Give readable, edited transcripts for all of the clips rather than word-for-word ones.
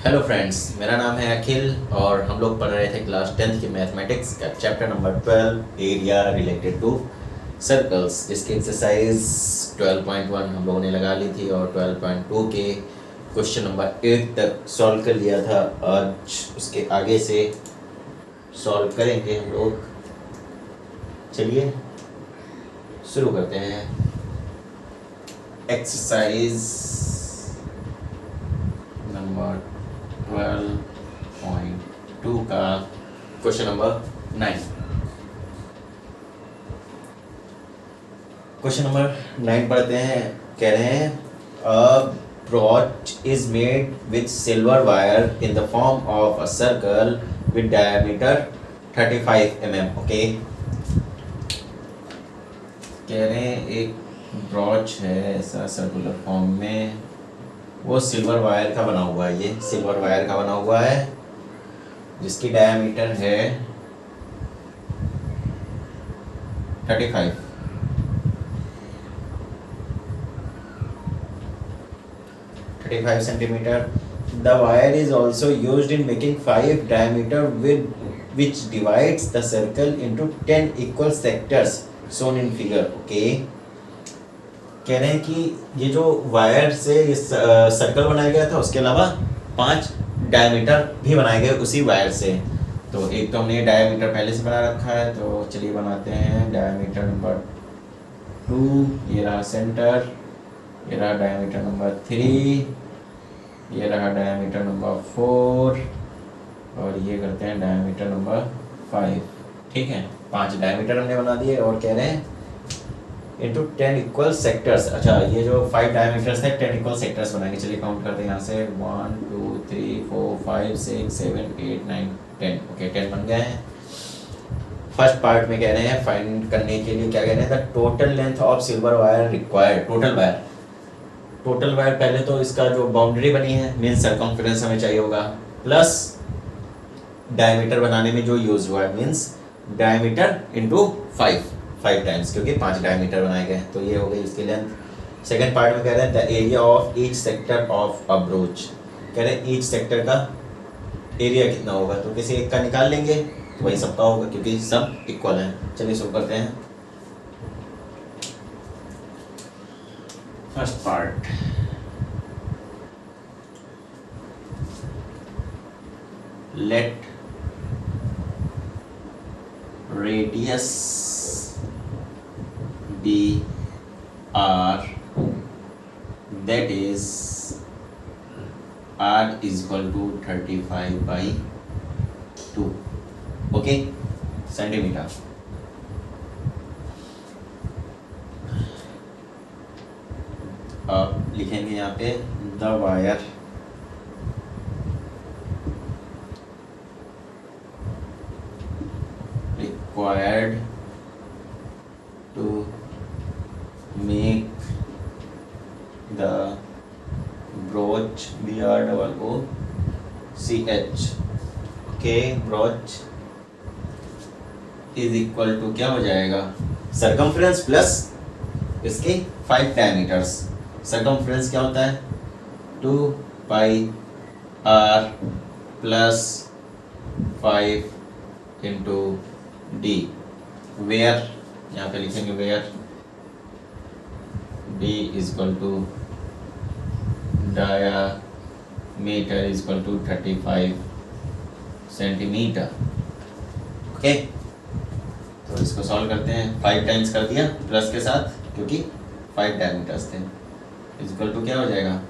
Hello friends, मेरा नाम है अखिल और हम लोग पढ़ रहे थे क्लास 10th की मैथमेटिक्स का chapter number 12 area related to circles, जिसकी एक्सरसाइज 12.1 हम लोगों ने लगा ली थी और 12.2 के क्वेश्चन नंबर 8 तक सॉल्व कर लिया था। आज उसके आगे से सॉल्व करेंगे हम लोग। चलिए शुरू करते हैं। एक्सरसाइज नंबर 12.2 का क्वेश्चन नंबर 9। क्वेश्चन नंबर 9 पढ़ते हैं। कह रहे हैं a brooch is made with silver wire in the form of a circle with diameter 35 mm। Okay, कह रहे हैं एक ब्रॉच है ऐसा सर्कुलर फॉर्म में, वो सिल्वर वायर का बना हुआ है। ये सिल्वर वायर का बना हुआ है जिसकी डायमीटर है 35 centimetre. The wire is also used in making 5 diameter with which divides the circle into 10 equal sectors shown in figure। Okay, कह रहे हैं कि ये जो वायर से ये सर्कल बनाया गया था उसके अलावा 5 डायमीटर भी बनाए गए उसी वायर से। तो एक तो हमने डायमीटर पहले से बना रखा है, तो चलिए बनाते हैं। डायमीटर नंबर 2 ये रहा सेंटर, ये रहा डायमीटर नंबर 3, ये रहा डायमीटर नंबर 4 और ये करते हैं डायमीटर नंबर 5। ठीक है, 5 डायमीटर हमने बना दिए और कह रहे हैं इंटू 10 इक्वल सेक्टर्स। अच्छा, ये जो 5 डायमीटर्स थे 10 इक्वल सेक्टर्स बनाएंगे। चलिए काउंट करते हैं यहाँ से 1 2 3 4 5 6 7 8 9 10। ओके, 10 बन गए हैं। फर्स्ट पार्ट में कह रहे हैं फाइंड करने के लिए क्या कह रहे हैं, the total length of silver wire required. Total wire पहले तो इसका जो बाउंड्री बनी है मीन सर्कमफ्रेंस हमें चाहिए होगा, प्लस डायमीटर बनाने में जो यूज हुआ है मीन्स डायमीटर इंटू 5 टाइम्स, क्योंकि 5 डायमीटर बनाए गए। तो ये हो गई इसकी लेंथ। सेकंड पार्ट में कह रहे हैं the area of each sector of a broach. कह रहे हैं ईच सेक्टर का एरिया कितना होगा, तो किसी एक का निकाल लेंगे तो वही सबका होगा क्योंकि सब इक्वल हैं। चलिए शुरू करते हैं। First part, let radius be r, that is r is equal to 35/2। Okay, centimetre. अब लिखेंगे यहाँ पे the wire required to make the brooch BROOCH। Okay, brooch is equal to क्या हो जाएगा, सर्कमफ्रेंस प्लस इसके 5 डायमीटर्स। सर्कमफ्रेंस क्या होता है 2 pi r plus 5 into D. Where यहाँ पे लिखेंगे where D is equal to diameter is equal to 35 centimetre. Okay, तो इसको सॉल्व करते हैं। 5 टाइम्स कर दिया प्लस के साथ क्योंकि 5 डायमीटर्स थे। इज इक्वल टू क्या हो जाएगा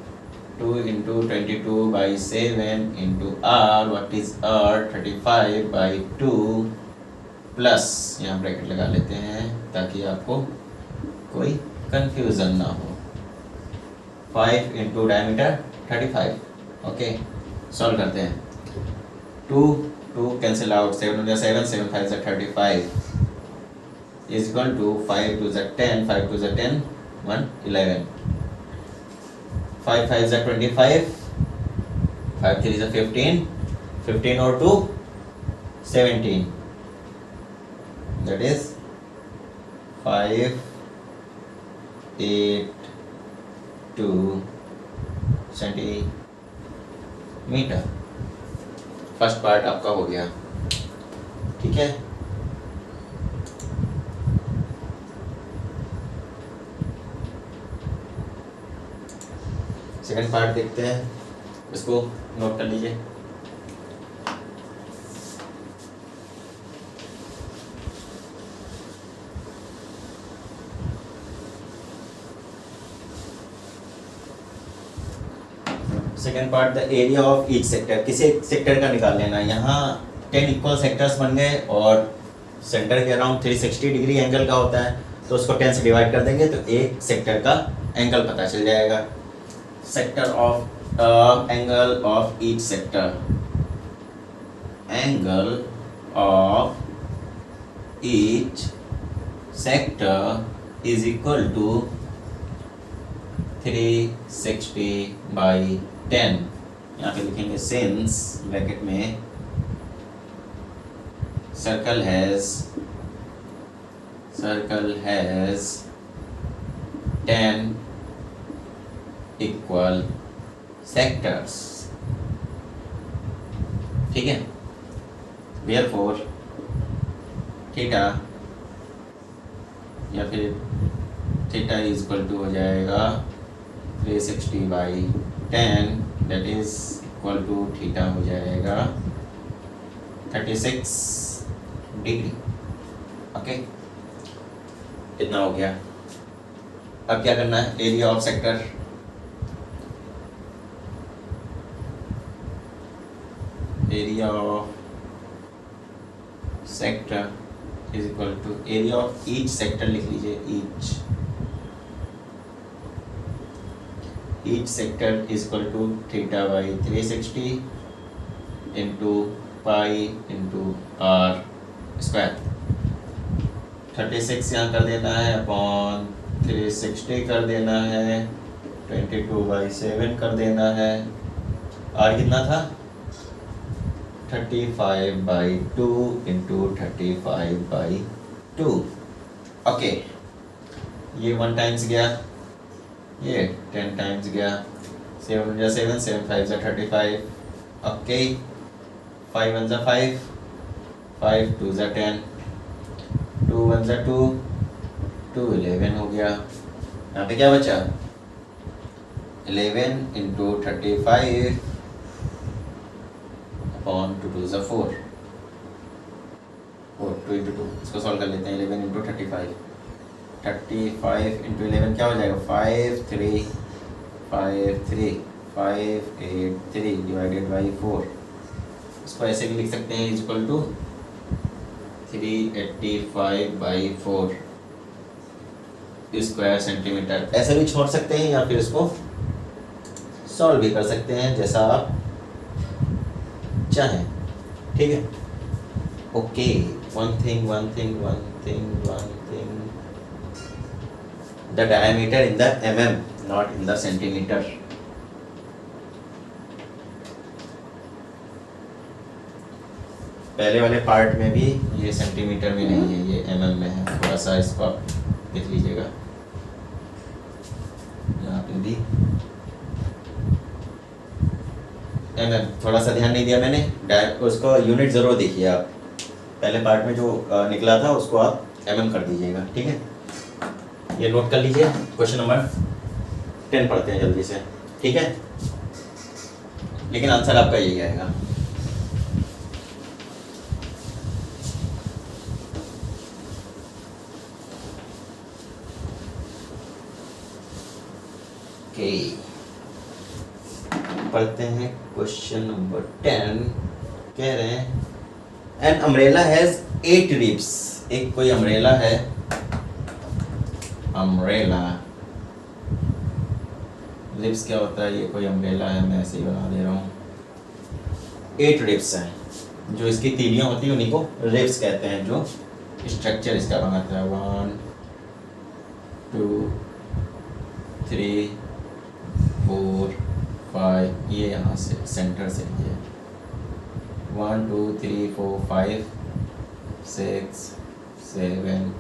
2 into 22/7 into R, what is R 35/2 plus यहाँ ब्रैकेट लगा लेते हैं ताकि आपको कोई कंफ्यूजन ना हो। 5 इंटू डायमीटर 35। ओके, सॉल्व करते हैं। 2 cancel out, 7 7 7 5 35 is equal to 5 2 10 5 2 10 1 11 5 5 25 5 3 15 15 और 2 17, that is 5 8 2 centimeter। Metre. First part आपका हो गया, ठीक है। सेकंड पार्ट देखते हैं, इसको नोट कर लीजिए। Second part, the area of each sector. किसी एक सेक्टर का निकाल लेना। यहाँ 10 इक्वल सेक्टर्स बन गए और सेंटर के अराउंड 360 डिग्री एंगल का होता है, तो उसको 10 से डिवाइड कर देंगे तो एक सेक्टर का एंगल पता चल जाएगा। Sector of angle of each sector, angle of each sector is equal to 360 by 10। यहाँ पे लिखेंगे सिंस ब्रैकेट में सर्कल हैज 10 इक्वल सेक्टर्स, ठीक है। देयरफॉर थीटा या फिर थीटा इज इक्वल टू हो जाएगा 360 by 10, that is equal to theta हो जाएगा 36 डिग्री। ओके, इतना हो गया। अब क्या करना है, area of sector. Area of sector is equal to area of each sector, लिख लीजिए each sector is equal to theta by 360 into pi into R square. 36 यहाँ कर देना है अपॉन 360 कर देना है, 22/7 कर देना है। आर कितना था, 35/2 इंटू 35/2। ओके, ये 1 टाइम्स गया, ये 10 टाइम्स गया। 7 × 7, 7 × 5 = 35। ओके, 5 × 1 = 5, 5 × 2 = 10, 2 × 1 = 2, 2 11 हो गया। यहाँ पे क्या बचा, 11 इंटू 35 अपॉन 2 2 = 4, 2 इंटू 2, इसको सॉल्व कर लेते हैं। 11 इंटू 35, 35 इंटू 11 क्या हो जाएगा, 5 3 5 3 5 8 3 डिवाइडेड बाई 4। इसको ऐसे भी लिख सकते हैं, is equal to 385/4 square centimetre. ऐसे भी छोड़ सकते हैं या फिर इसको सॉल्व भी कर सकते हैं, जैसा आप चाहें, ठीक है। Okay, one thing, the diameter in the mm, not in the centimeter. पहले वाले पार्ट में भी ये सेंटीमीटर में नहीं है, ये mm में है। थोड़ा सा इसको आप देख लीजिएगा, यहाँ पे भी mm, थोड़ा सा ध्यान नहीं दिया मैंने। उसको यूनिट ज़रूर देखिए आप, पहले पार्ट में जो निकला था उसको आप mm कर दीजिएगा, ठीक है। ये नोट कर लीजिए। क्वेश्चन नंबर 10 पढ़ते हैं जल्दी से, ठीक है, लेकिन आंसर आपका यही आएगा। ओके, पढ़ते हैं क्वेश्चन नंबर 10। कह रहे हैं एन अम्ब्रेला हैज 8 रिब्स। एक कोई अम्ब्रेला है, अम्ब्रेला, रिब्स क्या होता है, ये कोई अम्ब्रेला है, मैं ऐसे ही बना दे रहा हूँ। 8 रिब्स हैं, जो इसकी तीलियाँ होती हैं उन्हीं को रिब्स कहते हैं, जो स्ट्रक्चर इसका बनाता है। 1 2 3 4 5, ये यहाँ से सेंटर से ये 1 2 3 4 5 6 7,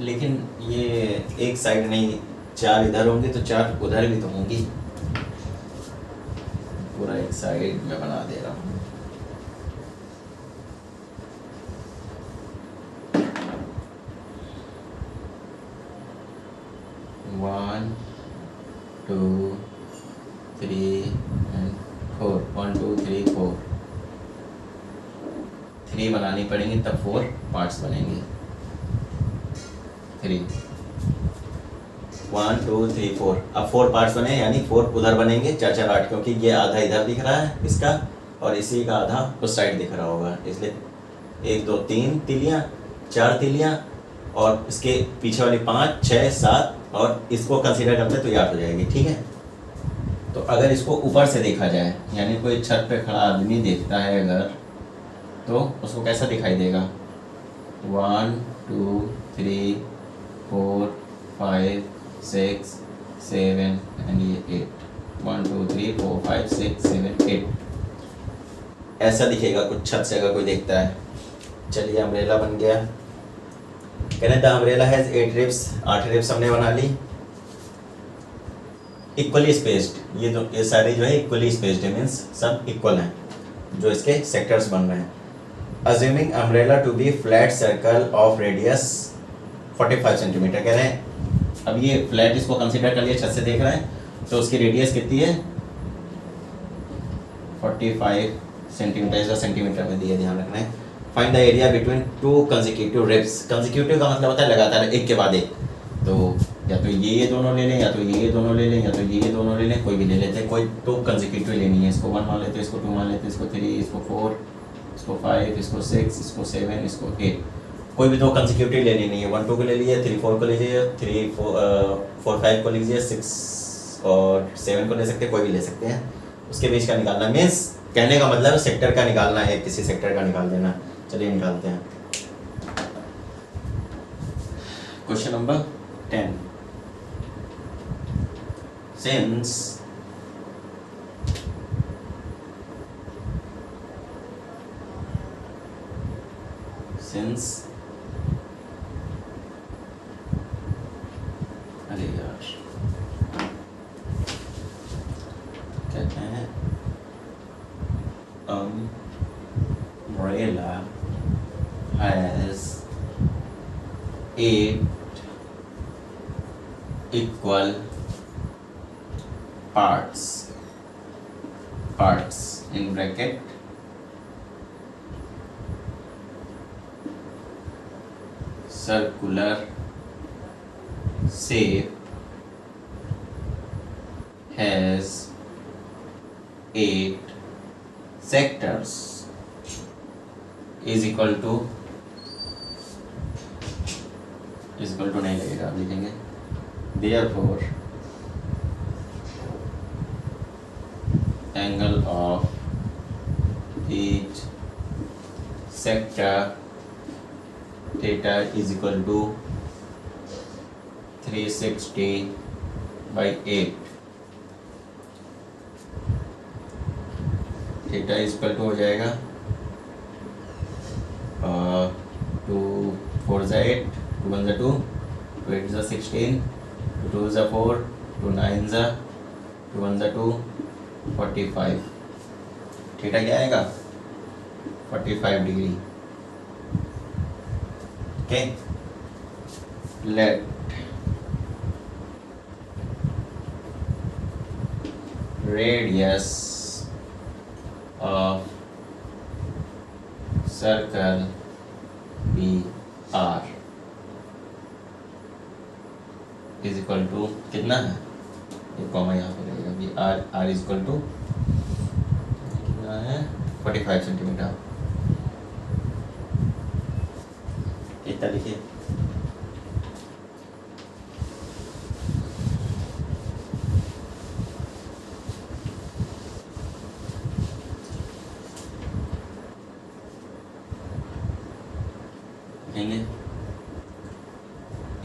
लेकिन ये एक साइड नहीं, 4 इधर होंगे तो 4 उधर भी तो होंगी। पूरा एक साइड में बना दे रहा हूँ। One two three and four, 1 2 3 4, 3 बनानी पड़ेंगी तब 4 पार्ट्स बनेंगे। 3 1 2 3 4, अब 4 पार्ट्स बने, यानी 4 उधर बनेंगे, 4 4 8, क्योंकि ये आधा इधर दिख रहा है इसका और इसी का आधा उस साइड दिख रहा होगा, इसलिए 1 2 3 तीलियाँ, 4 तीलियाँ और इसके पीछे वाली 5 6 7 और इसको कंसीडर करते हैं तो ये 8 हो जाएगी। ठीक है, तो अगर इसको ऊपर से देखा जाए, यानी कोई छत पे खड़ा आदमी देखता है अगर, तो उसको कैसा दिखाई देगा? 1 2 3 4 5 6 7 एंड ये 8, 1 2 3 4 5 6 7 8 ऐसा दिखेगा कुछ छत से अगर कोई देखता है। चलिए अम्ब्रेला बन गया। कहने the umbrella has 8 ribs, 8 ribs हमने बना ली। इक्वली स्पेस्ड, ये सारे जो है इक्वली स्पेस्ड है, मीन्स सब इक्वल हैं जो इसके सेक्टर्स बन रहे हैं। Assuming umbrella to be flat circle of radius 45 centimetre, कह रहे हैं अब ये फ्लैट इसको कंसीडर कर लिया, छत से देख रहे हैं, तो उसकी रेडियस कितनी है? 45 सेंटीमीटर, इसका सेंटीमीटर में दिया, ध्यान रखना है। Find the area between 2 consecutive ribs, consecutive का मतलब होता है लगातार एक के बाद एक, तो या तो ये दोनों ले लें, या तो ये दोनों ले लें, या तो ये दोनों ले लें, कोई भी ले लेते हैं। कोई 2 कंसेक्यूटिव लेनी है, इसको 1 मान लेते हैं, इसको 2 मान लेते हैं, इसको 3, इसको 4, इसको 5, इसको 6, इसको 7, इसको 8, कोई भी 2 कंसेक्यूटिव लेनी नहीं है। 1 2 को ले लीजिए, 3 4 को लीजिए, 3 4 5 को लीजिए, 6 और 7 को ले सकते हैं, कोई भी ले सकते हैं। उसके बीच का निकालना, मीन्स कहने का मतलब सेक्टर का निकालना है, किसी सेक्टर का निकाल देना। चलिए निकालते हैं। क्वेश्चन नंबर 10, since अरे यार कहते हैं umbrella has 8 equal parts in bracket circular shape has 8 sectors is equal to नहीं लगेगा, आप लिखेंगे therefore angle of each sector theta is equal to 360/8, theta is equal to हो जाएगा 2 4 8, 2 1 2, 2 8 16, 2 2 4, 2 9 2 1 2, 45। थीटा क्या आएगा? 45 degree. Okay, let radius of circle be r is equal to कितना है? ये कॉमा यहाँ पे लगेगा, B r is equal to कितना है? 45 सेंटीमीटर। इतना लिखिए।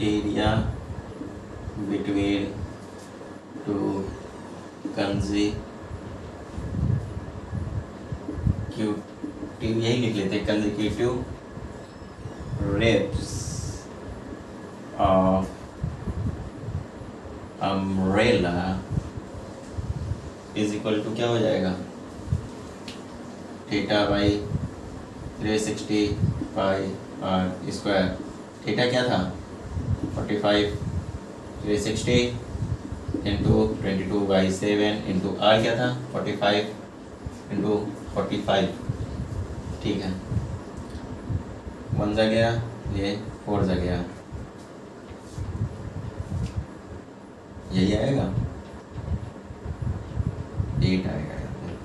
एरिया बिटवीन 2 कंसेक्यूटिव, यही लिख लेते हैं, consecutive ribs of umbrella is equal to क्या हो जाएगा, theta by 360 pi R square. Theta क्या था 45, 360 इंटू 22/7 इंटू आर क्या था 45 इंटू 45। ठीक है, 1 जा गया, ये 4 जा गया, यही आएगा 8 आएगा।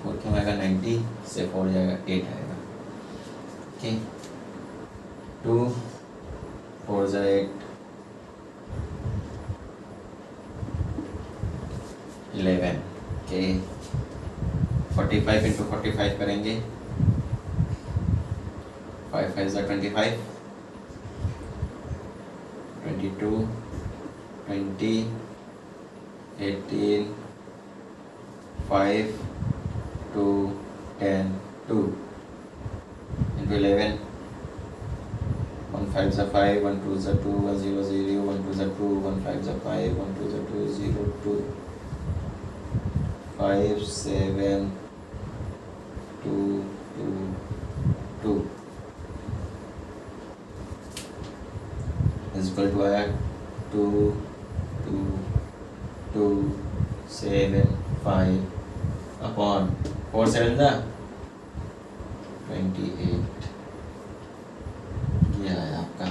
4 क्यों आएगा, 90 से 4 जाएगा 8 आएगा। ओके, 2 4 जा 8, 11। ओके, 45 इंटू 45 करेंगे, 5 5 जा 25, 22 20 18 5 2 10 2 into 11, 1 5 जा 5, 1 2 जा 2, 1 0 0, 1 2 जा 2, 1 5 जा 5, 1 2 जा 2 0 2 5 7 2 2 2 is equal to आया 2 2 2 7 5 upon 4 7 जा 28। ये आया आपका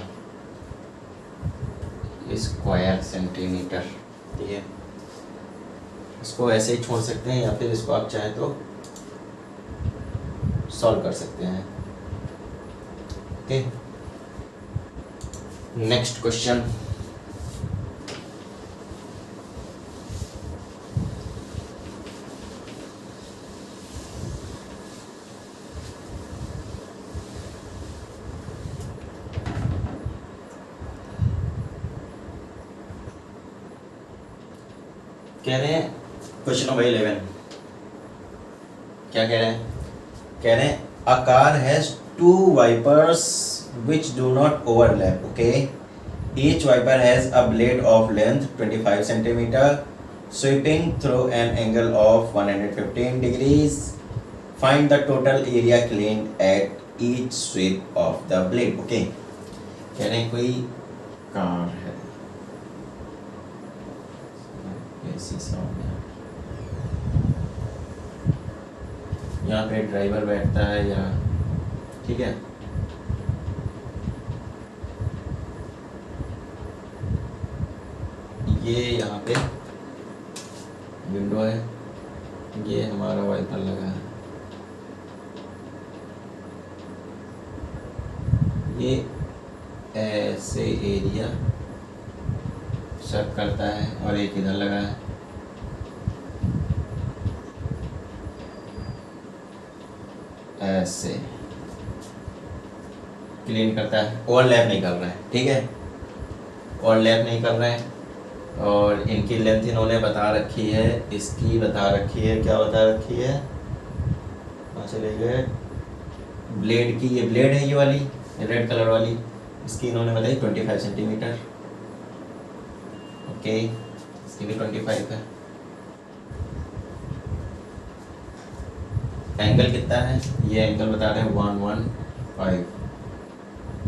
स्क्वायर सेंटीमीटर। ठीक है, इसको ऐसे ही छोड़ सकते हैं या फिर इसको आप चाहे तो सॉल्व कर सकते हैं। Okay, next question. कह रहे हैं क्वेश्चन नंबर 11, क्या कह रहे हैं, कह रहे हैं a car has 2 wipers which do not overlap. Okay, each wiper has a blade of length 25 centimeter sweeping through an angle of 115 degrees. Find the total area cleaned at each sweep of the blade. Okay, कह रहे हैं कोई car है, ऐसी sound है, यहाँ पे driver बैठता है या, ठीक है, ये यहाँ पे विंडो है, ये हमारा वाइपर लगा है, ये ऐसे एरिया सर्व करता है और एक इधर लगा है, ऐसे क्लीन करता है, ओवरलैप नहीं कर रहा है। ठीक है, ओवरलैप नहीं कर रहा है। और इनकी लेंथ इन्होंने बता रखी है, इसकी बता रखी है, क्या बता रखी है, कहाँ चले गए, ब्लेड की, ये ब्लेड है ये वाली रेड कलर वाली, इसकी इन्होंने बताई 25 सेंटीमीटर। ओके, इसकी भी 25 है। एंगल कितना है, ये एंगल बता रहे हैं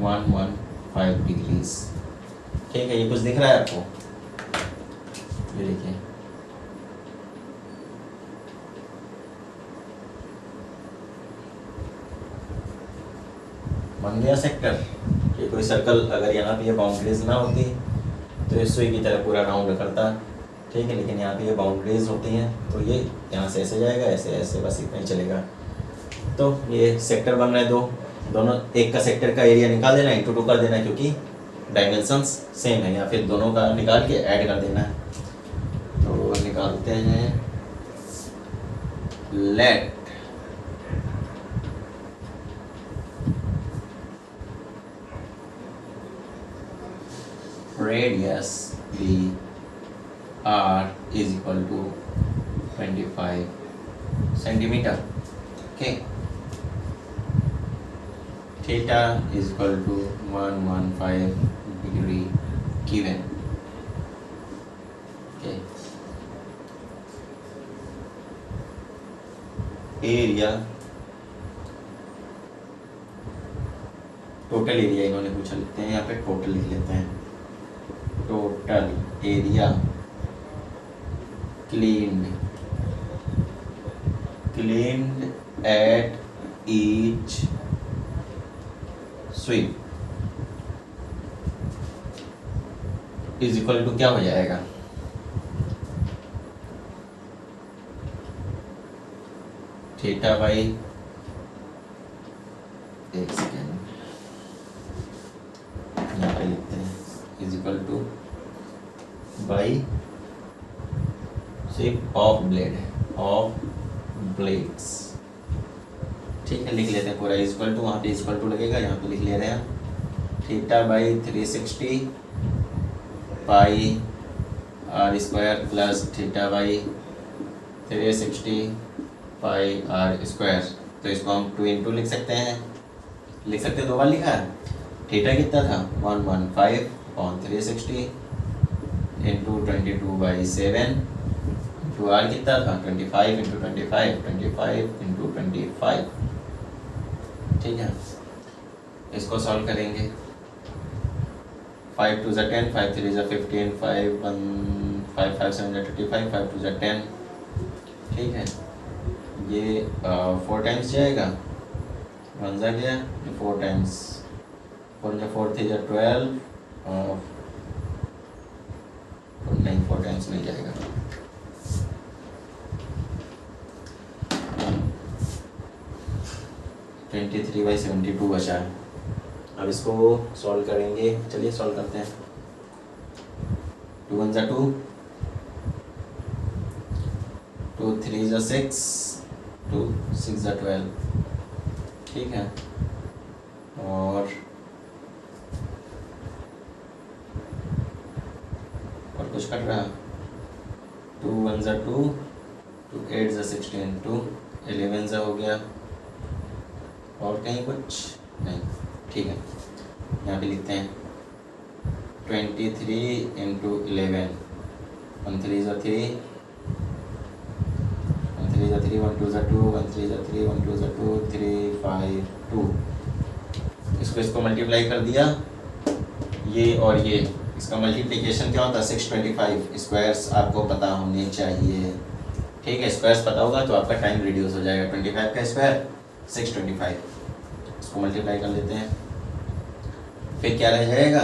115 डिग्रीज। ठीक है, ये कुछ दिख रहा है आपको, ये देखिए, बन गया सेक्टर। ये कोई सर्कल अगर यहाँ पे ये बाउंड्रीज ना होती तो ये सुई की तरह पूरा राउंड करता। ठीक है, लेकिन यहाँ पे ये बाउंड्रीज होती हैं तो ये यहाँ से ऐसे जाएगा, ऐसे ऐसे, बस इतना ही चलेगा। तो ये सेक्टर बन रहे हैं दोनों, एक का सेक्टर का एरिया निकाल देना, इंटू 2 कर देना क्योंकि डायमेंशंस सेम है, या फिर दोनों का निकाल के ऐड कर देना है। तो निकालते हैं, late radius be r is equal to 25 centimeter. Okay, theta is equal to 115 degree given. Okay, area, total area इन्होंने पूछा, लिखते हैं यहाँ पे टोटल लिख लेते हैं, total area cleaned at each sweep is equal to क्या हो जाएगा, थीटा बाई, एक सेकेंड यहाँ पे लिखते हैं, is equal two by shape of blade है, ऑफ ब्लेड्स, ठीक है, लिख लेते हैं पूरा, इज इक्वल टू, वहाँ पे इज इक्वल टू लगेगा, यहाँ पे लिख ले रहे हैं theta by 360 pi R square plus theta by 360 pi R square. तो इसको हम 2 इंटू लिख सकते हैं, लिख सकते हैं, 2 बार लिखा है। थीटा कितना था 115/360 इंटू 22/7 इंटू आर कितना था 25 इंटू 25 इंटू 25, ठीक है। इसको सॉल्व करेंगे, 5 2 10, 5 3 15, 5 1 5 5 7 25, 5 2 10, ठीक है। ये 4 टाइम्स जाएगा, 1 जा गया, ये 4 टाइम्स, 4 3 12, नहीं 4 टाइम्स नहीं जाएगा, 23/72 बचा है। अब इसको सॉल्व करेंगे, चलिए सॉल्व करते हैं। 2 1 2, 2 3 6, 2 6 12, ठीक है। और कुछ कट रहा, 2 1 2, 2 8 16, 2 11 हो गया, और कहीं कुछ नहीं, ठीक है। यहाँ पे लिखते हैं 23 इंटू 11, 1 3 3, 1 3 3, 1 2 2, 1 3 3, 1 2 2, 3 5 2। इसको मल्टीप्लाई कर दिया, ये और ये, इसका मल्टीप्लिकेशन क्या होता है 625 स्क्वायर्स आपको पता होने चाहिए, ठीक है। स्क्वायर्स पता होगा तो आपका टाइम रिड्यूस हो जाएगा, 25 का स्क्वायर 625, इसको मल्टीप्लाई कर लेते हैं, फिर क्या रह जाएगा,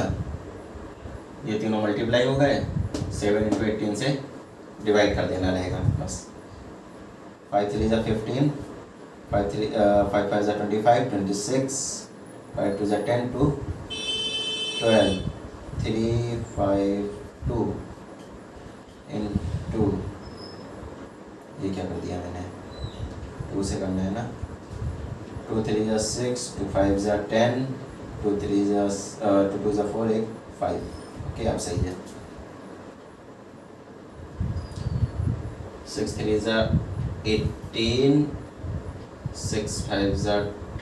ये तीनों मल्टीप्लाई हो गए, 7 इंटू 18 से डिवाइड कर देना रहेगा बस। 5 3 15, 5 5 25, 26, 5 2 10, 2 12, 3 5 2 इंटू, ये क्या कर दिया मैंने, 2 से करना है ना, 2 3 6, 2 5 10, 2 3 2 2 4 1 5, ओके, आप सही है। 6 3 18, 6 5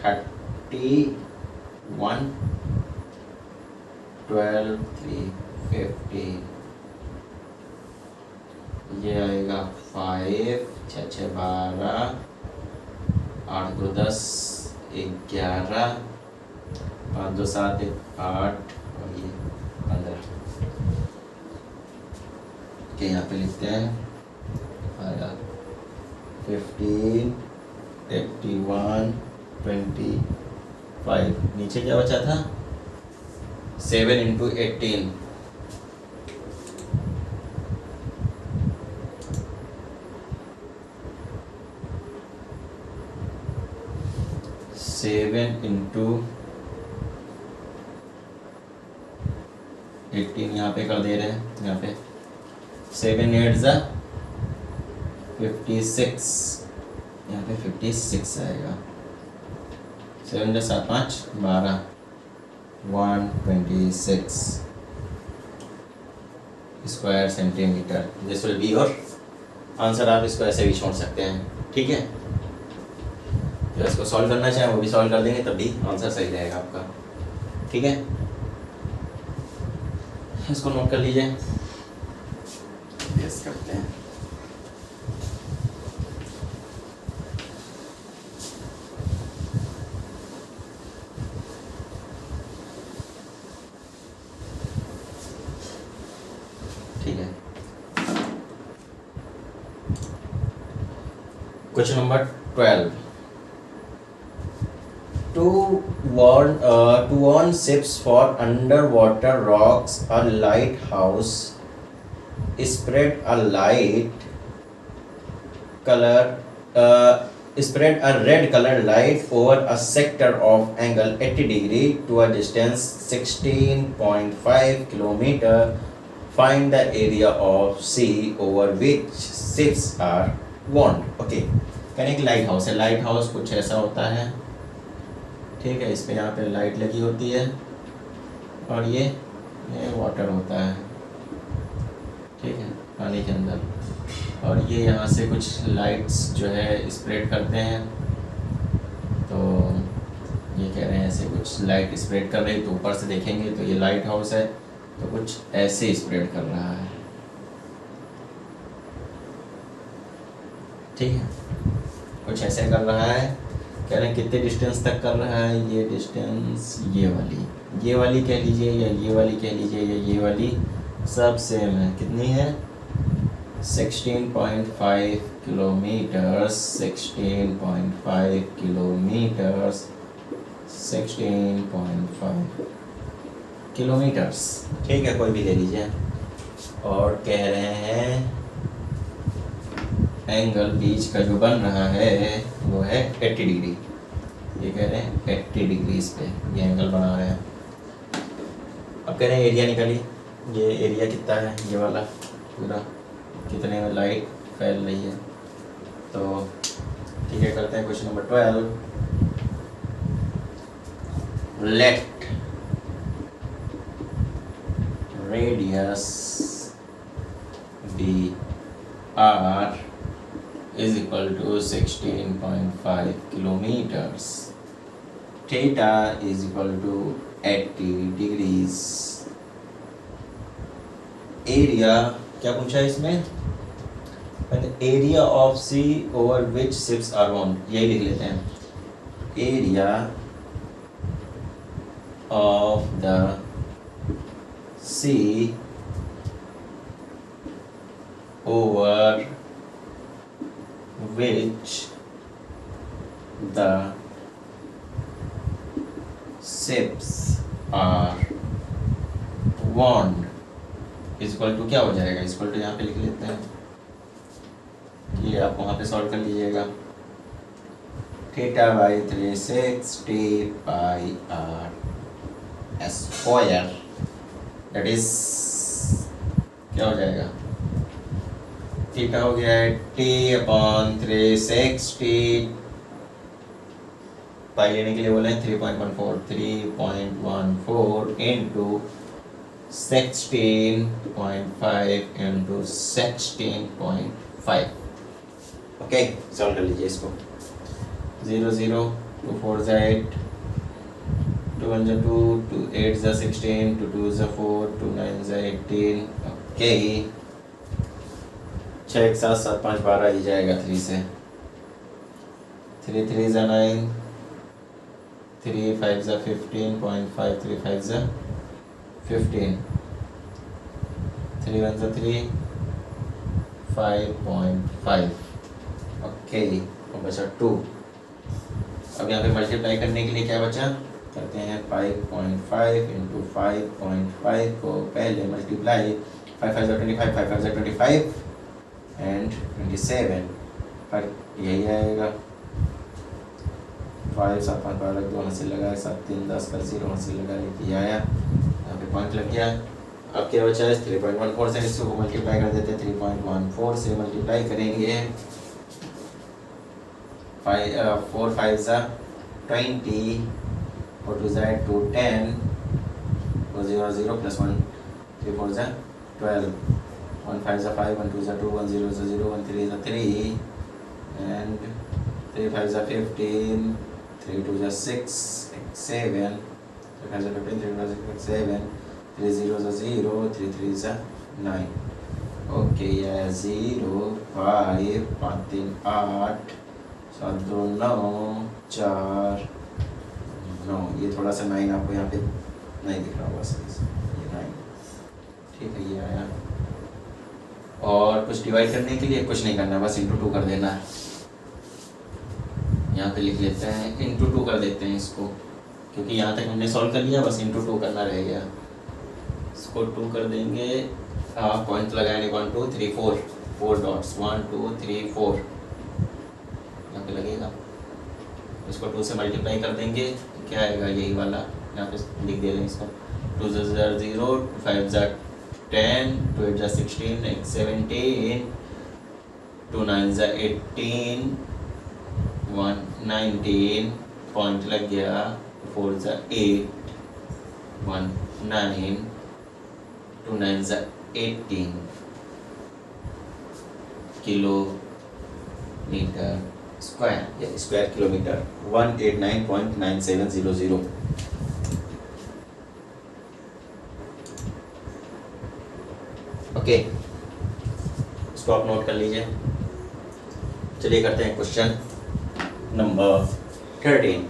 31, 12 3 15, ये आएगा 5 6 6 12, 8 2 10 11, 5 2 7 8, और ये 15, के यहाँ पे लिखते हैं 15 81 25, नीचे क्या बचा था 7 इंटू 18, 7 इंटू 18 यहाँ पे कर दे रहे हैं, यहाँ पे 7 8 56, यहाँ पे 56 आएगा, 7 7 5 12, 126 square centimetre. This will be your answer. आप इसको ऐसे भी छोड़ सकते हैं, ठीक है। जो इसको सॉल्व करना चाहें वो भी सॉल्व कर देंगे, तब भी आंसर सही रहेगा आपका, ठीक है। इसको नोट कर लीजिए, यस करते हैं। Question number 12. To warn ships for underwater rocks, a lighthouse spread a light color spread a red colored light over a sector of angle 80 degree to a distance 16.5 kilometer. Find the area of sea over which ships are warned. Okay, कहने की light house है. Light house कुछ ऐसा होता है, ठीक है. इस पे यहाँ पे लाइट लगी होती है और ये वाटर होता है, ठीक है, पानी के अंदर. और ये यहाँ से कुछ लाइट्स जो है स्प्रेड करते हैं. तो ये कह रहे हैं ऐसे कुछ लाइट स्प्रेड कर रही, तो ऊपर से देखेंगे तो ये लाइट हाउस है, तो कुछ ऐसे स्प्रेड कर रहा है, ठीक है, कुछ ऐसे कर रहा है. कह रहे हैं कितने डिस्टेंस तक कर रहा है. ये डिस्टेंस ये वाली कह लीजिए, या ये वाली कह लीजिए, या ये वाली, सब सेम है. कितनी है? 16.5 किलोमीटर्स. 16.5 किलोमीटर्स. 16.5 किलोमीटर्स, ठीक है, कोई भी ले लीजिए. और कह रहे हैं एंगल बीच का जो बन रहा है वो है 80 डिग्री. ये कह रहे हैं 80 डिग्री इस पे ये एंगल बना रहे हैं. अब कह रहे हैं एरिया निकालिए. ये एरिया कितना है, ये वाला पूरा, कितने में लाइट फैल रही है. तो ठीक है, करते हैं question number 12. Let radius be R is equal to 16.5 kilometers. Theta is equal to 80 degrees. Area क्या पूछा है इसमें? Area of sea over which ships are warned. यही लिख लेते हैं. Area of the sea over which the ships are warned is equal to क्या हो जाएगा? इस इक्वल टू यहाँ पे लिख लेते हैं. ये आप वहाँ पे सॉल्व कर लीजिएगा. Theta by 360 pi R square, that is क्या हो जाएगा? थीटा हो गया है T/360. पाई लेने के लिए बोले 3.14 इंटू 16.5 इंटू 16.5. ओके, सॉल्व कर लीजिए इसको. 0 0 2 4 8 2 1 2 2 8 16 2 2 4 2 9 18. ओके, 6 1 7 7 5 12 ही जाएगा 3 से. 3 3 9 3 5 15.5 3 5 15 3 1 3 5.5. ओके, और बचा 2. अब यहाँ पे मल्टीप्लाई करने के लिए क्या बचा? करते हैं 5.5 इंटू 5.5 को पहले मल्टीप्लाई. 5 5 25 5 5 25 एंड 27 पर यही आएगा. 5 7 5 12 2 हासिल लगाए, 7 3 10 का 0 हासिल लगाए, ये आया. यहाँ पे पॉइंट लग गया. अब क्या बचा है? 3.14 से इसको मल्टीप्लाई कर देते हैं. 3.14 से मल्टीप्लाई करेंगे. 4 5 20 4 2 2 10 4 0 0 plus 1 3 4 12 1 5 5 1 2 2 1 0 0 1 3 3 and 3 5 15 3 2 6 7 3 5 15 3 5 7 3 0 0 3 3 9. ओके, ये 0 5 5 3 8 7 2 9 4 9. ये थोड़ा सा 9 आपको यहाँ पे नहीं दिख रहा होगा सही से. ये 9, ठीक है, ये आया. और कुछ डिवाइड करने के लिए कुछ नहीं करना, बस इंटू 2 कर देना है। यहाँ पे लिख लेते हैं इंटू 2 कर देते हैं इसको, क्योंकि यहाँ तक हमने सॉल्व कर लिया, बस इंटू 2 करना रह गया। इसको 2 कर देंगे, पॉइंट लगाएंगे 1 2 3 4, 4 डॉट्स 1 2 3 4 यहाँ पे लगेगा। इसको 2 से मल्टीप्लाई कर देंगे तो क्या आएगा, यही वाला यहाँ पे लिख दे रहे हैं इसको। 2 0 0 5 10 2 8 16 8 17 2 9 18 1 19 पॉइंट लग गया, 4 8 1 9 2 9 18 किलोमीटर स्क्वायर, या स्क्वायर किलोमीटर 189.9700। ओके, इसको आप नोट कर लीजिए। चलिए करते हैं क्वेश्चन नंबर 13।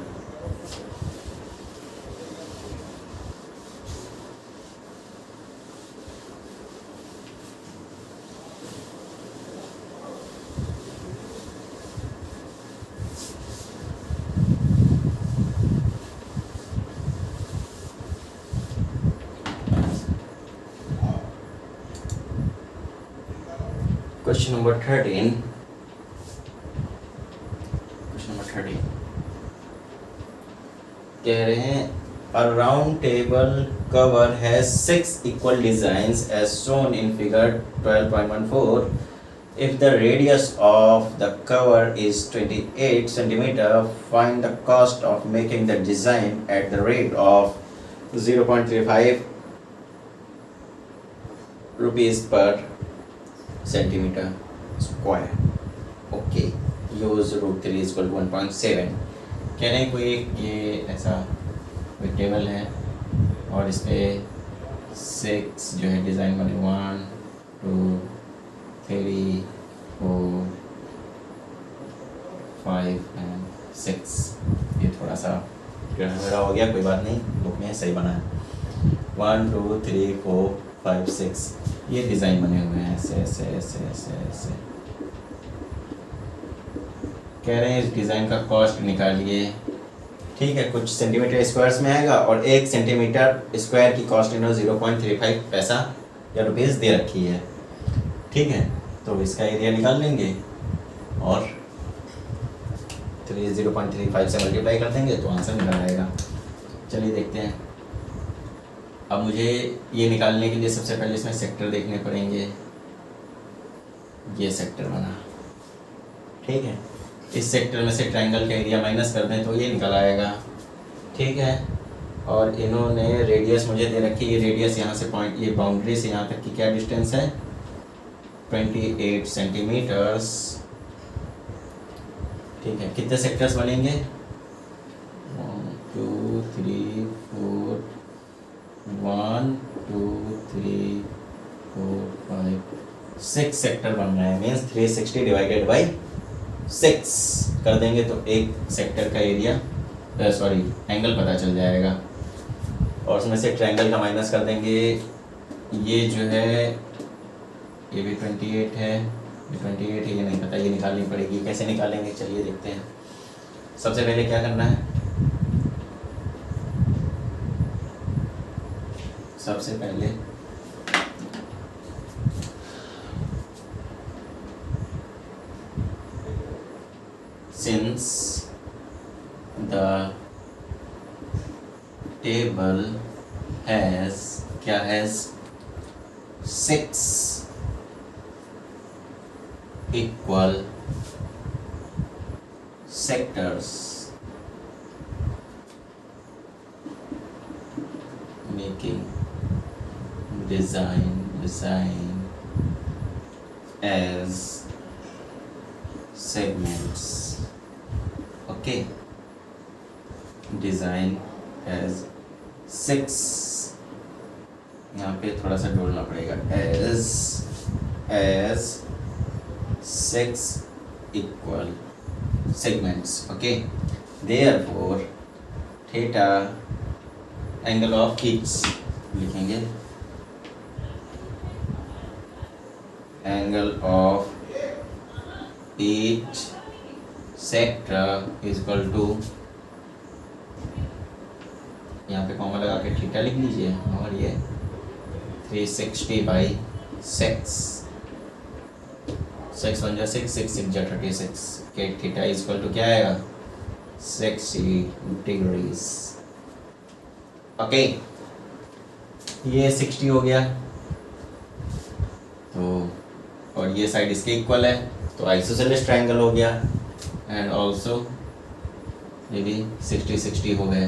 Question number 13. कह रहे हैं a round table cover has 6 equal designs as shown in figure 12.14. If the radius of the cover is 28 centimeter, find the cost of making the design at the rate of 0.35 rupees per centimeter square. Okay, use root 3 is equal to 1.7. कह रहे हैं कोई ये ऐसा कोई table है और इस पर 6 जो है डिज़ाइन बने, 1 2 3 4 5 एंड 6। ये थोड़ा सा टेढ़ा हो गया, कोई बात नहीं, बुक में सही बना है। 1 2 3 4 5 6 ये डिज़ाइन बने हुए हैं ऐसे ऐसे ऐसे ऐसे ऐसे। कह रहे हैं इस डिज़ाइन का कॉस्ट निकालिए। ठीक है, कुछ सेंटीमीटर स्क्वायर्स में आएगा और 1 सेंटीमीटर स्क्वायर की कॉस्ट इन्होंने 0.35 पैसा या रुपीज़ दे रखी है। ठीक है, तो इसका एरिया निकाल लेंगे और 0.35 से मल्टीप्लाई कर देंगे तो आंसर निकल आएगा। चलिए देखते हैं। अब मुझे ये निकालने के लिए सबसे पहले इसमें सेक्टर देखने पड़ेंगे। ये सेक्टर बना, ठीक है, इस सेक्टर में से ट्रायंगल का एरिया माइनस कर दें तो ये निकल आएगा। ठीक है, और इन्होंने रेडियस मुझे दे रखी है। रेडियस यहाँ से पॉइंट, ये बाउंड्री से यहाँ तक की क्या डिस्टेंस है, 28 सेंटीमीटर्स। ठीक है, कितने सेक्टर्स बनेंगे, 1 2 3 4 1 2 3 4 5 6 सेक्टर बन रहे हैं। मीन्स 360 डिवाइडेड बाई 6 कर देंगे तो एक सेक्टर का एरिया एंगल पता चल जाएगा। और उसमें से ट्रायंगल का माइनस कर देंगे। ये जो है ये भी 28 है, ये 28 है, ये नहीं पता, ये निकालनी पड़ेगी। कैसे निकालेंगे चलिए देखते हैं। सबसे पहले क्या करना है, सबसे पहले since the table has क्या has 6 equal sectors, making design as segments. Okay, design as 6, यहाँ पे थोड़ा सा जोड़ना पड़ेगा, as 6 equal segments. Okay, therefore theta angle of each लिखेंगे angle of each sector is equal to, यहाँ पे कॉमा लगा के थीटा लिख लीजिए, और ये 360 बाई सेक्स, सेक्स बन जा 6, 6 जा 36 के थीटा इज इक्वल टू क्या आएगा 60 डिग्रीज। ओके, ये 60 हो गया, तो और ये साइड इसके इक्वल है, तो आइसोसेलेस ट्रायंगल हो गया। एंड ऑल्सो ये भी 60 60 हो गए,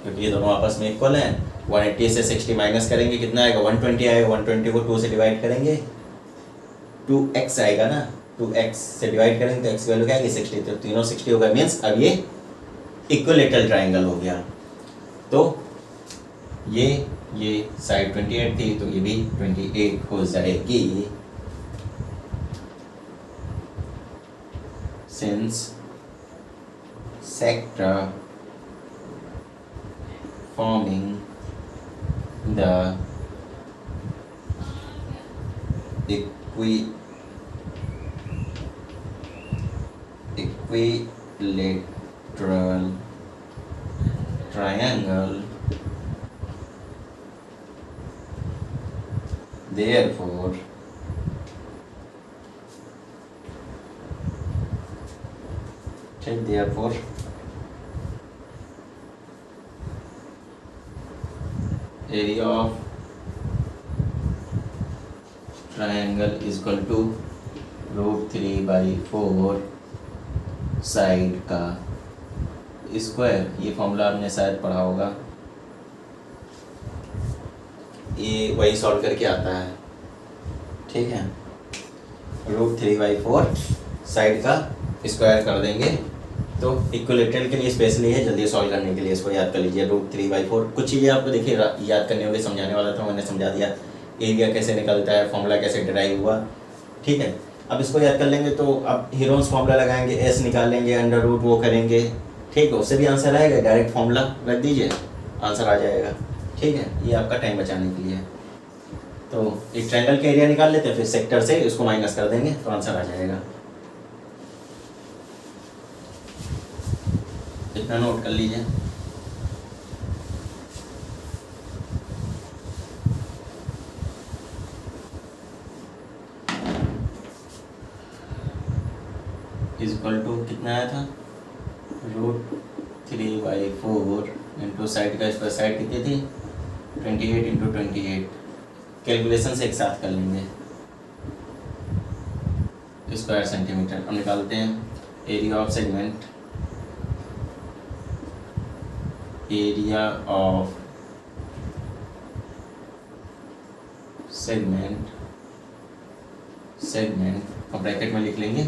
क्योंकि ये दोनों आपस में इक्वल हैं। 180 से 60 माइनस करेंगे कितना आएगा 120 आएगा, 120 को 2 से डिवाइड करेंगे 2x आएगा ना, 2x से डिवाइड करेंगे तो x की वैल्यू क्या आएगी 60, तो तीनों 60 हो गए, मीन्स अब ये इक्विलेटरल ट्रायंगल हो गया। तो ये साइड 28 थी, तो ये भी 28 हो जाएगी। Since sector forming the equilateral triangle, therefore area of triangle is equal to √3/4 side का स्क्वायर। ये फॉर्मूला आपने शायद पढ़ा होगा, ये वही सॉल्व करके आता है, ठीक है। √3/4 साइड का स्क्वायर कर देंगे, तो इक्विलेटरल के लिए स्पेशली है, जल्दी सॉल्व करने के लिए इसको याद कर लीजिए। √3/4 कुछ चीज़ें आपको देखिए याद करनी होगी, समझाने वाला था मैंने समझा दिया, एरिया कैसे निकलता है, फॉर्मूला कैसे डिराइव हुआ, ठीक है। अब इसको याद कर लेंगे, तो अब हीरोन्स फॉर्मूला लगाएंगे, एस निकालेंगे, अंडर रूट वो करेंगे, ठीक है, उससे भी आंसर आएगा, डायरेक्ट फॉर्मूला रख दीजिए आंसर आ जाएगा, ठीक है। ये आपका टाइम बचाने के लिए है। तो एक ट्रायंगल का एरिया निकाल लेते हैं, फिर सेक्टर से इसको माइनस कर देंगे तो आंसर आ जाएगा। इतना नोट कर लीजिए। इक्वल टू कितना आया था √3/4 इंटू साइड का स्क्वायर, साइड कितनी थी 28 इंटू 28, कैलकुलेशन से एक साथ कर लेंगे, स्क्वायर सेंटीमीटर। अब निकालते हैं area of segment, area of segment और ब्रैकेट में लिख लेंगे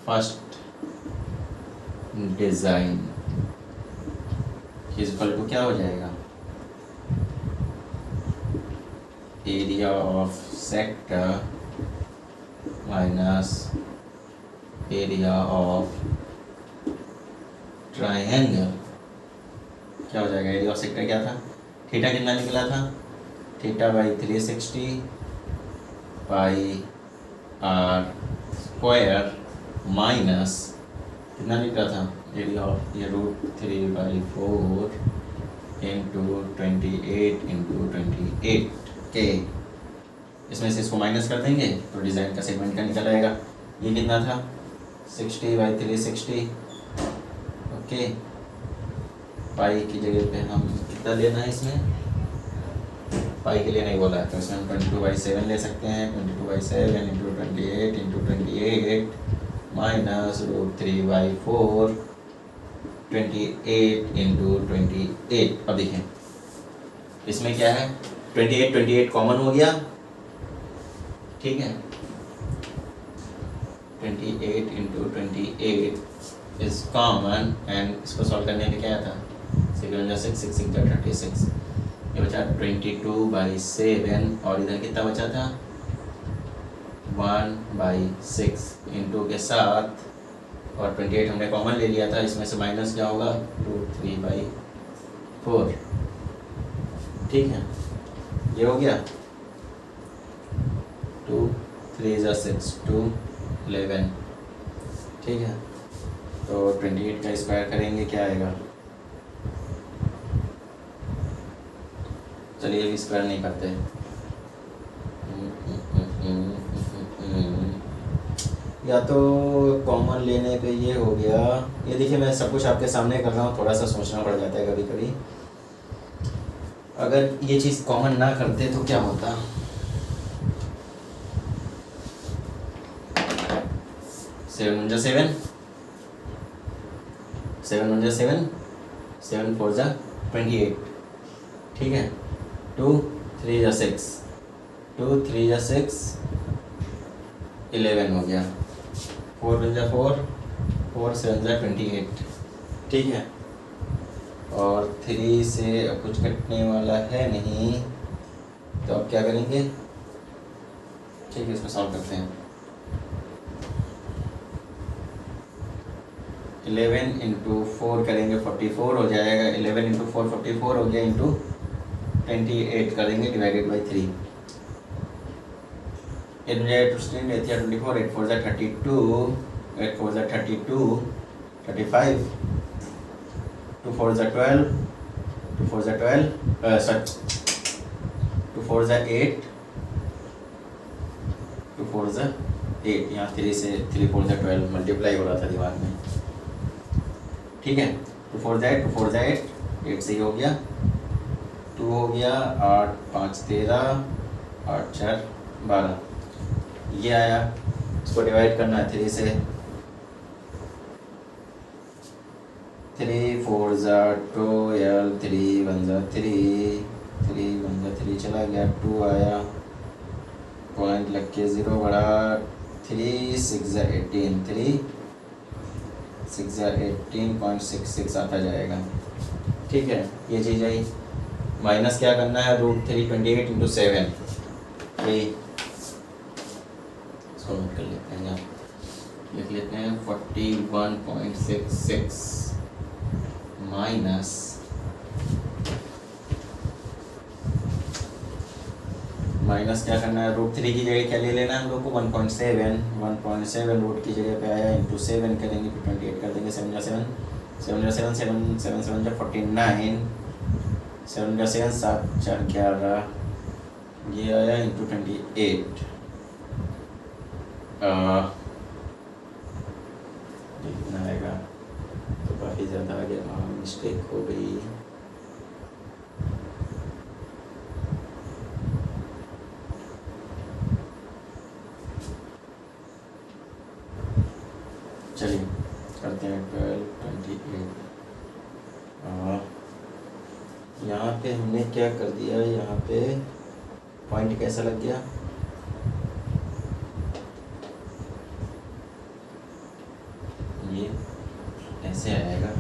फर्स्ट डिजाइन इक्वल टू क्या हो जाएगा area of sector minus area of triangle. क्या हो जाएगा एरिया ऑफ सेक्टर क्या था, थीटा कितना निकला था, θ/360 πr स्क्वायर माइनस कितना निकला था एरिया ऑफ ये √3/4 इंटू 28 इंटू 28 के, इसमें से इसको माइनस कर देंगे तो डिज़ाइन का सेगमेंट का निकल आएगा। ये कितना था 60/360, ओके। पाई की जगह पे हम कितना लेना है, इसमें पाई के लिए नहीं बोला है, तो इसमें हम 22/7 ले सकते हैं, 22/7 इंटू 28 इंटू 28 माइनस √3/4 28 इंटू 28। अब देखें इसमें क्या है 28 कॉमन हो गया, ठीक है, 28 इंटू 28 इज कॉमन, एंड इसको सॉल्व करने में क्या था 6 6 36, ये बचा 22/7 और इधर कितना बचा था 1/6 इंटू के साथ, और 28 हमने कॉमन ले लिया था, इसमें से माइनस क्या होगा √3/4, ठीक है। ये हो गया 2 3 ज़ा 6 2 11। ठीक है, तो 28 का स्क्वायर करेंगे क्या आएगा? चलिए अभी स्क्वायर नहीं करते। या तो कॉमन लेने पे ये हो गया, ये देखिए मैं सब कुछ आपके सामने कर रहा हूँ, थोड़ा सा सोचना पड़ जाता है कभी कभी। अगर ये चीज़ कॉमन ना करते तो क्या होता? सेवन वन जा सेवन, 7 1 जा 7, 7 4 जा 28। ठीक है, 2 3 जा 6, 2 3 जा 6 11 हो गया, 4 1 जा 4, 4 7 जा 28। ठीक है, और 3 से अब कुछ कटने वाला है नहीं, तो अब क्या करेंगे? ठीक है, इसको सॉल्व करते हैं। 11 इंटू 4 करेंगे 44 हो जाएगा, 11 इंटू 4 44 हो गया, इंटू 28 करेंगे डिवाइडेड बाई 3। 8 8 16 8 24 8 4 32 8 4 32 35 2 4 12 2 4 12 2 4 8 2 4 8, यहाँ 3 से 3 4 12 मल्टीप्लाई हो रहा था दिमाग में। ठीक है, 2 4 8 2 4 8 8 से ही हो गया, 2 हो गया, 8 5 13 8 4 12, ये आया। इसको डिवाइड करना है 3 से, 3 4 ज़ा 12, 3 1 ज़ा 3, 3 1 ज़ा 3 चला गया, 2 आया, पॉइंट लग के 0 बढ़ा, 3 6 ज़ा 18, 3 6 ज़ा 18.66 आता जाएगा। ठीक है, ये चीज़ आई। माइनस क्या करना है? √3 28 इंटू 7, इसको नोट कर लेते हैं, लिख लेते हैं 41.66 माइनस क्या करना है? √3 की जगह क्या ले लेना है हम लोग को? 1.7 रूट की जगह पे आया, इंटू 7 करेंगे, फिर 28 कर देंगे। 7 जा 7 7 जा 7 7 7 7 जा 49, 7 जा 7 7 4 11, ये आया इंटू 28। कितना आएगा? तो काफ़ी ज़्यादा आ गया, मिस्टेक हो गई। चलिए करते हैं 12 28। यहाँ पे हमने क्या कर दिया? यहाँ पे पॉइंट कैसा लग गया? ये ऐसे आएगा,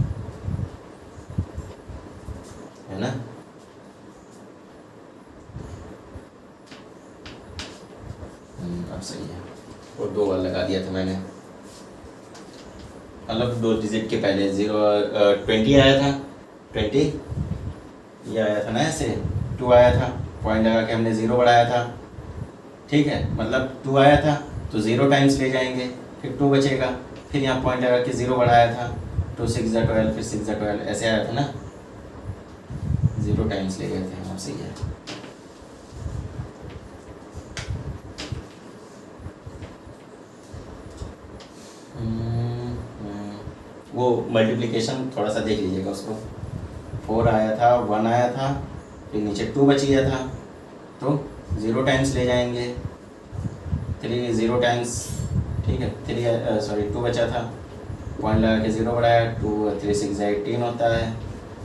है ना? अब सही है। और 2 बार लगा दिया था मैंने, मतलब 2 डिजिट के पहले 20 आया था, 20 ये आया था ना, ऐसे 2 आया था, पॉइंट लगा के हमने 0 बढ़ाया था। ठीक है, मतलब 2 आया था तो 0 टाइम्स ले जाएंगे, फिर 2 बचेगा, फिर यहाँ पॉइंट लगा के 0 बढ़ाया था, 2 6 ज़ा 12, फिर 6 ज़ा 12, ऐसे आया था ना, 0 टाइम्स ले गए थे। सही है। वो मल्टीप्लिकेशन थोड़ा सा देख लीजिएगा उसको। 4 आया था, 1 आया था, फिर नीचे 2 बच गया था, तो 0 टाइम्स ले जाएंगे, 3 0 टाइम्स। ठीक है, 2 बचा था, पॉइंट लगा के 0 बढ़ाया, 2 3 6 18 होता है,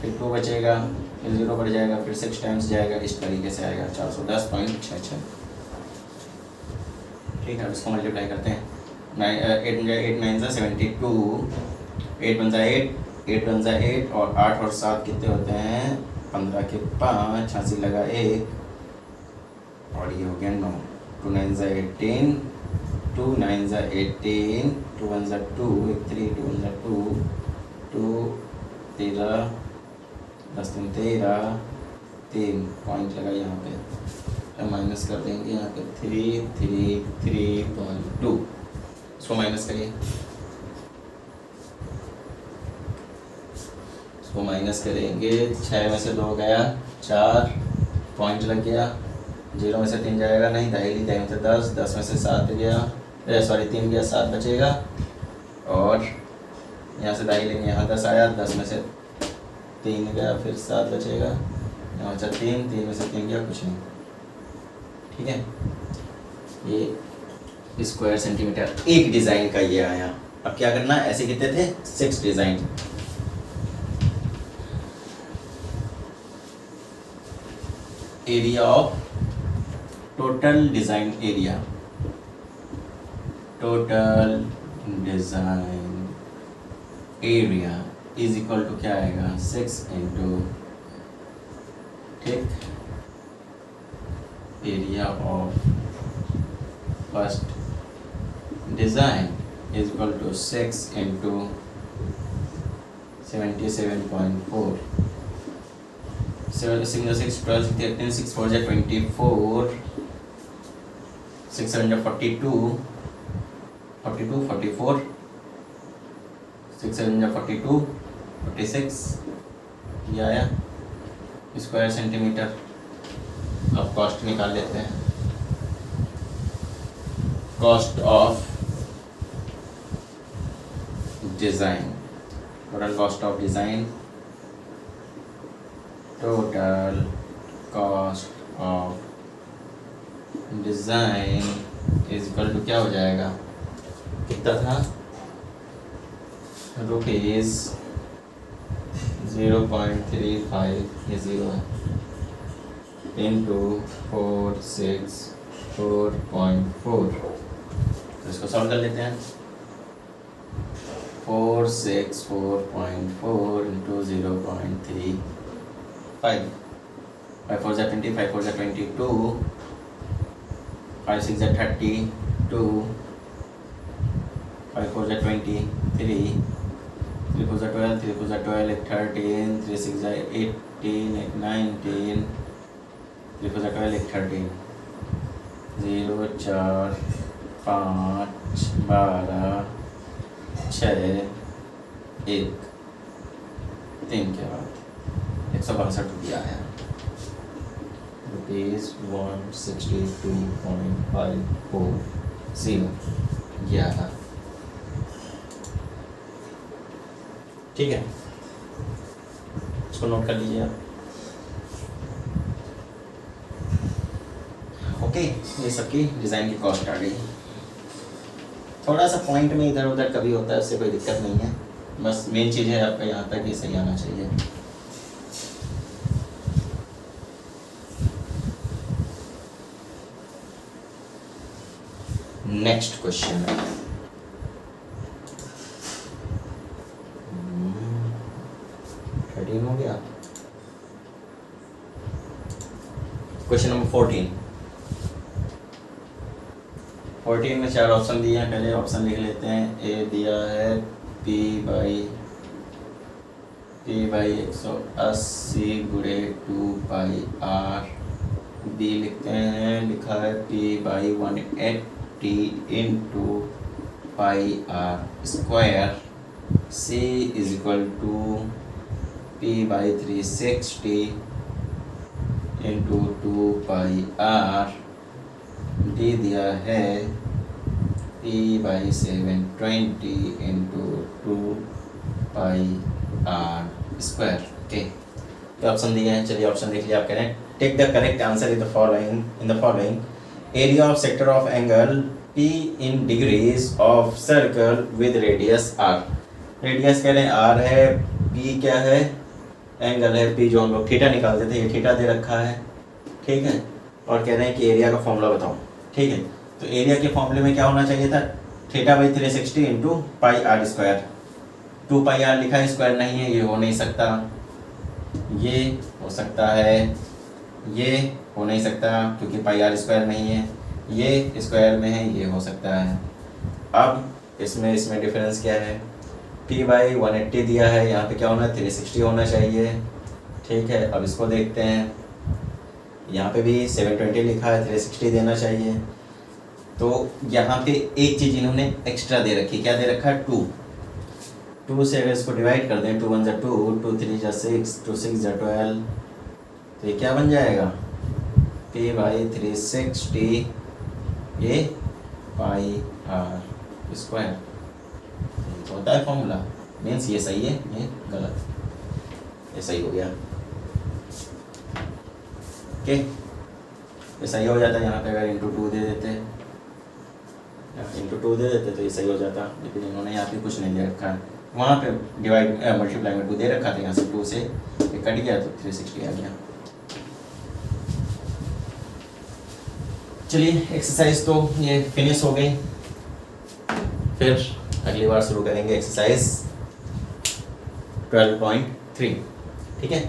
फिर 2 बचेगा, फिर 0 बढ़ जाएगा, फिर 6 टाइम्स जाएगा, इस तरीके से आएगा 410.66। ठीक है, इसको मल्टीप्लाई करते हैं। 8 9 ज़ा 72, 8 1 ज़ा 8, 8 1 ज़ा 8, और 8 और 7 कितने होते हैं? 15 के 5, 86 लगा 1, और ये हो गया 9। 2 9 ज़ा 18, 2 9 ज़ा 18, 2 1 ज़ा 2, 3 2 1 ज़ा 2, 2 13, 10 3 13, 3 पॉइंट लगा यहाँ पे, माइनस कर देंगे यहाँ पे 333.2, इसको माइनस करिए, इसको माइनस करेंगे, 6 में से 2 गया, 4 पॉइंट लग गया, 0 में से 3 जाएगा नहीं, दाहिनी में से 10, 10 में से 7 गया, 3 गया, 7 बचेगा, और यहाँ से दाहिनी लेंगे, यहाँ 10 आया, 10 में से 3 गया, फिर 7 बचेगा, यहाँ बचा 3 में से 3 गया, कुछ नहीं। ठीक है, ये स्क्वायर सेंटीमीटर एक डिज़ाइन का ये आया। अब क्या करना, ऐसे कितने थे, 6 design. Area of total design area, total design area is equal to क्या आएगा, 6 इंटू, ठीक, area of first design is equal to 6 into 77.4, 6 12 13 6 4 24, 6 7 42, 42 44, 6 7 42 46, ये आया स्क्वायर सेंटीमीटर। अब कॉस्ट निकाल लेते हैं, cost of design, total cost of design, total cost of design is equal to क्या हो जाएगा, कितना था, रुपीज़ 0.35, ये 0 है, इंटू 464.4, तो इसको सॉल्व कर लेते हैं। 464.4 इंटू 0.35, 5 4 20, 5 4 22, 5 6 32, 5 4 23, 3 4 12, 3 4 12, 13, 3 6 18, 19, 3 4 12, 13, 0 4 5 12 6 1 3 के बाद 162 रुपया आया, ₹162.540 ये आया। ठीक है, इसको नोट कर लीजिए आप। ओके, ये सबकी डिज़ाइन की कॉस्ट आ गई। थोड़ा सा पॉइंट में इधर उधर कभी होता है, उससे कोई दिक्कत नहीं है, बस मेन चीज़ है आपका यहाँ तक ये सही आना चाहिए। नेक्स्ट क्वेश्चन, 13 हो गया, क्वेश्चन नंबर 14 में 4 ऑप्शन दिए हैं, पहले ऑप्शन लिख लेते हैं। ए दिया है P बाई 180 गुणे 2πr, बी लिखते हैं, लिखा है P by 180 into πr square, C is equal to P by 360 into 2πr, D दिया है P by 720 into 2πr square. Okay, ये ऑप्शन दिए हैं, चलिए ऑप्शन देख लिया। आप कह रहे हैं take the correct answer in the following area of sector of angle P in degrees of circle with radius r। Radius कह रहे हैं r है, P क्या है, एंगल है P, जो हम लोग थीटा निकालते थे, ये थीटा दे रखा है, ठीक है, और कह रहे हैं कि एरिया का फॉर्मूला बताओ। ठीक है, तो एरिया के फॉर्मूले में क्या होना चाहिए था, theta by 360 into πr square. 2πr लिखा है, स्क्वायर नहीं है, ये हो नहीं सकता, ये हो सकता है, ये हो नहीं सकता क्योंकि πr स्क्वायर नहीं है, ये स्क्वायर में है, ये हो सकता है। अब इसमें डिफरेंस क्या है, P बाई 180 दिया है, यहाँ पे क्या होना है, 360 होना चाहिए। ठीक है, अब इसको देखते हैं, यहाँ पे भी 720 लिखा है, 360 देना चाहिए। तो यहाँ पे एक चीज़ इन्होंने एक्स्ट्रा दे रखी, क्या दे रखा है, 2 से अगर इसको डिवाइड कर दें, 2 1 = 2, 2 3 = 6, 2 6 = 12, तो ये क्या बन जाएगा, P/360 ये पाई आर स्क्वायर। होता है फॉर्मूला, मीन्स ये सही है, ये गलत, ये सही हो गया। ओके, ये सही हो जाता है। यहाँ पे अगर इंटू 2 दे देते, तो ये सही हो जाता, लेकिन इन्होंने यहाँ पे कुछ नहीं दे रखा है। वहाँ पे डिवाइड मल्टीप्लाई में 2 दे रखा था, यहाँ से 2 से ये कट गया तो 360 आ गया। चलिए एक्सरसाइज तो ये फिनिश हो गई, फिर अगली बार शुरू करेंगे एक्सरसाइज 12.3, ठीक है।